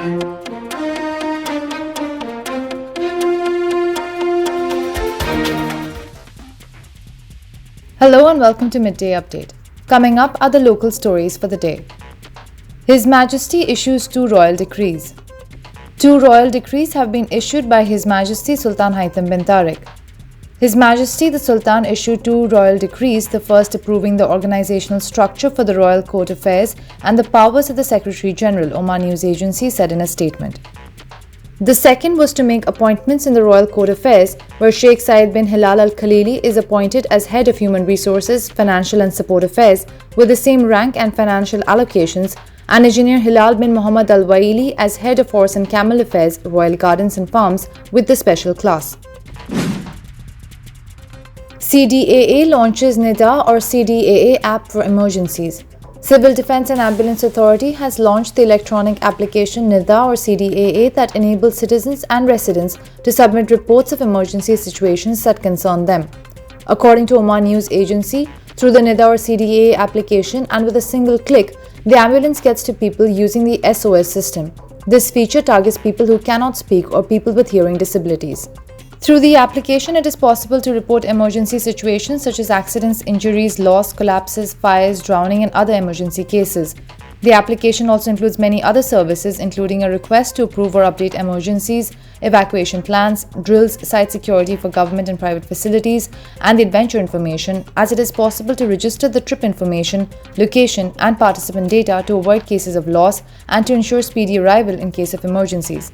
Hello and welcome to Midday Update. Coming up are the local stories for the day. His Majesty issues 2 royal decrees. 2 royal decrees have been issued by His Majesty Sultan Haitham bin Tariq. His Majesty the Sultan issued 2 royal decrees, the first approving the organizational structure for the Royal Court Affairs and the powers of the Secretary General, Oman News Agency said in a statement. The second was to make appointments in the Royal Court Affairs, where Sheikh Saeed bin Hilal Al Khalili is appointed as Head of Human Resources, Financial and Support Affairs with the same rank and financial allocations, and Engineer Hilal bin Muhammad Al Waili as Head of Horse and Camel Affairs, Royal Gardens and Farms with the special class. CDAA launches NIDA or CDAA app for emergencies. Civil Defence and Ambulance Authority has launched the electronic application NIDA or CDAA that enables citizens and residents to submit reports of emergency situations that concern them. According to Oman News Agency, through the NIDA or CDAA application and with a single click, the ambulance gets to people using the SOS system. This feature targets people who cannot speak or people with hearing disabilities. Through the application, it is possible to report emergency situations such as accidents, injuries, loss, collapses, fires, drowning, and other emergency cases. The application also includes many other services, including a request to approve or update emergencies, evacuation plans, drills, site security for government and private facilities, and the adventure information, as it is possible to register the trip information, location, and participant data to avoid cases of loss and to ensure speedy arrival in case of emergencies.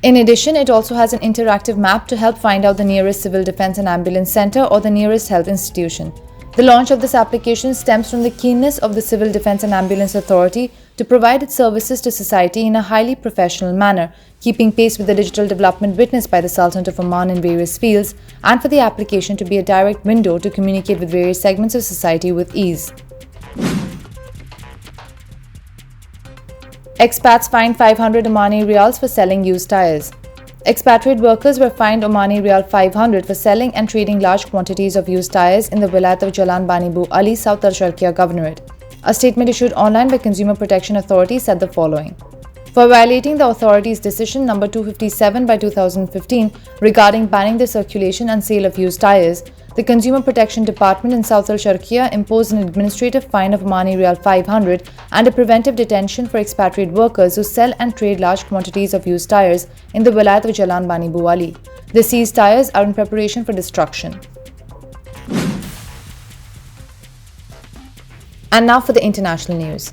In addition, it also has an interactive map to help find out the nearest civil defense and ambulance center or the nearest health institution. The launch of this application stems from the keenness of the Civil Defense and Ambulance Authority to provide its services to society in a highly professional manner, keeping pace with the digital development witnessed by the Sultanate of Oman in various fields, and for the application to be a direct window to communicate with various segments of society with ease. Expats fined 500 Omani Riyals for selling used tires. Expatriate workers were fined Omani Riyal 500 for selling and trading large quantities of used tires in the Wilayat of Jalan Bani Bu Ali, South Al-Sharqiya Governorate. A statement issued online by Consumer Protection Authority said the following. For violating the authority's decision number 257 by 2015 regarding banning the circulation and sale of used tires, the Consumer Protection Department in South Al-Sharqiya imposed an administrative fine of Omani Riyal 500 and a preventive detention for expatriate workers who sell and trade large quantities of used tires in the Wilayat of Jalan Bani Bu Ali. The seized tires are in preparation for destruction. And now for the international news.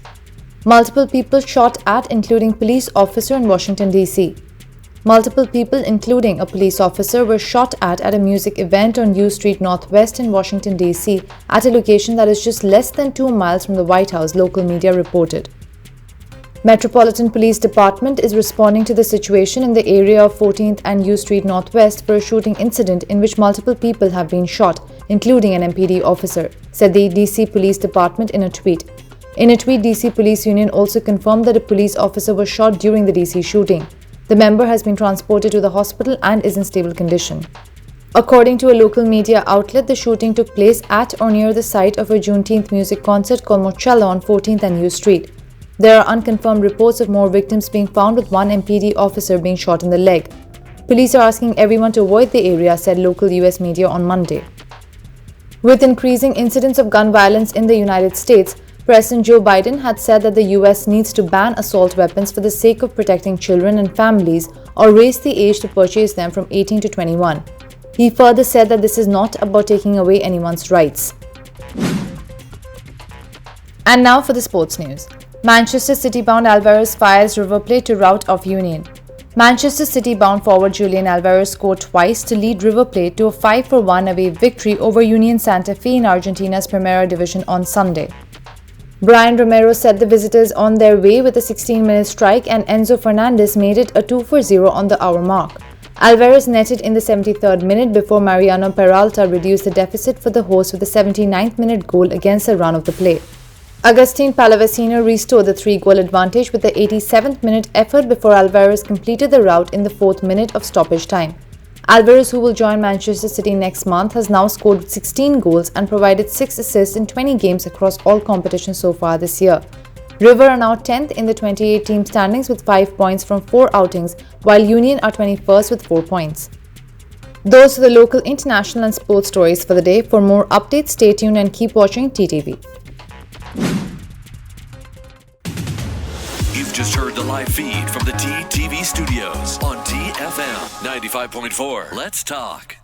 Multiple people shot at, including police officer in Washington, D.C. Multiple people, including a police officer, were shot at a music event on U Street Northwest in Washington, D.C. at a location that is just less than 2 miles from the White House, local media reported. Metropolitan Police Department is responding to the situation in the area of 14th and U Street Northwest for a shooting incident in which multiple people have been shot, including an MPD officer, said the DC Police Department in a tweet. In a tweet, DC Police Union also confirmed that a police officer was shot during the DC shooting. The member has been transported to the hospital and is in stable condition. According to a local media outlet, the shooting took place at or near the site of a Juneteenth music concert called Mochella on 14th and U Street. There are unconfirmed reports of more victims being found, with one MPD officer being shot in the leg. Police are asking everyone to avoid the area, said local US media on Monday. With increasing incidents of gun violence in the United States, President Joe Biden had said that the US needs to ban assault weapons for the sake of protecting children and families or raise the age to purchase them from 18 to 21. He further said that this is not about taking away anyone's rights. And now for the sports news. Manchester City-bound Alvarez fires River Plate to rout off Union. Manchester City-bound forward Julian Alvarez scored twice to lead River Plate to a 5-1 away victory over Union Santa Fe in Argentina's Primera Division on Sunday. Brian Romero set the visitors on their way with a 16-minute strike, and Enzo Fernandez made it a 2-0 on the hour mark. Alvarez netted in the 73rd minute before Mariano Peralta reduced the deficit for the hosts with a 79th minute goal against the run of the play. Agustin Palavecino restored the 3-goal advantage with the 87th minute effort before Alvarez completed the rout in the 4th minute of stoppage time. Alvarez, who will join Manchester City next month, has now scored 16 goals and provided 6 assists in 20 games across all competitions so far this year. River are now 10th in the 28-team standings with 5 points from 4 outings, while Union are 21st with 4 points. Those are the local, international and sports stories for the day. For more updates, stay tuned and keep watching TTV. You've just heard the live feed from the TTV studios on TFM 95.4. Let's talk.